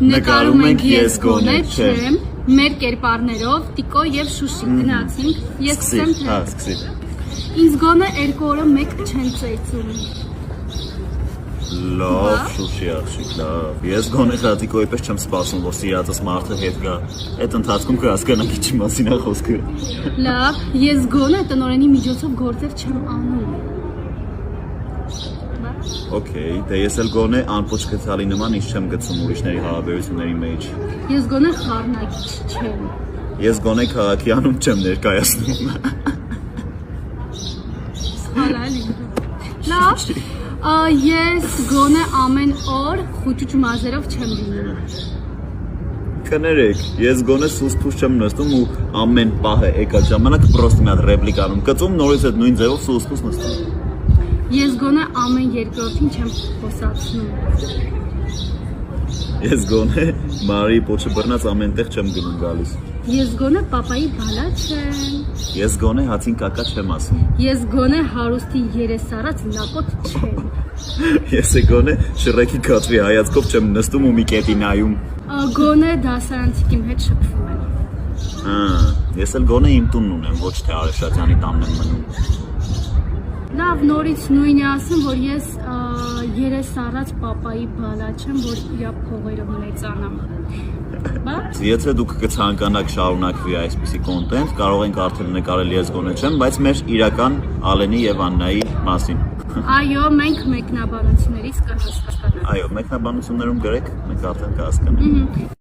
Նկարում ենք ես գոնե չեմ, մեր կերպարներով Տիկո եւ Շուշի գնացինք, ես սկսեմ թե ինձ գոնե 2 օրը մեկ չեն ծեծում։ Լավ, Շուշի աղջիկ, լավ։ Ես գոնե Տիկոյի պես չեմ սպասում, որ սիրածս մարդը հետ գա։ Այդ ընթացքում կհասկանաք ինչի մասին է խոսքը։ Լավ, ես գոնե տնօրենի միջոցով գործեր չեմ անում։ Okay, դե ես էլ գոնե անպոչ գծալի նման ինչ չեմ գցում ուրիշների հարաբերությունների մեջ։ Ես գոնե խառնակիչ չեմ։ Ես գոնե քաղաքի անուն չեմ ներկայացնում։ Սխալալի։ Լավ, ես գոնե ամեն օր խուճուճ մազերով չեմ լինում։ Կներեք, ես գոնե սուսպուս չեմ նստում ու ամեն պահը եկած ժամանակ պրոստի մի հատ ռեպլիկ անում, կծում նորից այդ նույն ձևով սուսպուս նստում։ Ես գոնե ամեն երկրորդին չեմ խոսացնում։ Ես գոնե Մարի պոչը բռնած ամենտեղ չեմ գնում գալիս։ Ես գոնե պապայի բալա չեմ։ Ես գոնե հացին կակա չեմ ասում։ Ես գոնե հարուստի երեսարած լակոտ չեմ։ Ես գոնե շրեքի կատվի հայացքով չեմ նստում ու մի կետի նայում։ Գոնե դասարանցիք իմ հետ շփվում են։ Ես էլ գոնե իմ տունն ունեմ, ոչ թե Արեշատյանի տանն եմ մնում։ Լավ, նորից նույնն է ասում, որ ես երեսարած պապայի բալա չեմ, որ իր փողերը մեծանամ։ Բայց եթե դուք կցանկանաք շարունակվի այսպիսի կոնտենտ, կարող ենք արդեն նկարել ես գոնե չեմ, բայց մեր իրական Ալենի եւ Աննայի մասին։ Այո, մենք մեկնաբանություններից կհասկանանք։ Այո, մեկնաբանություններում գրեք, մենք արդեն կհասկանանք։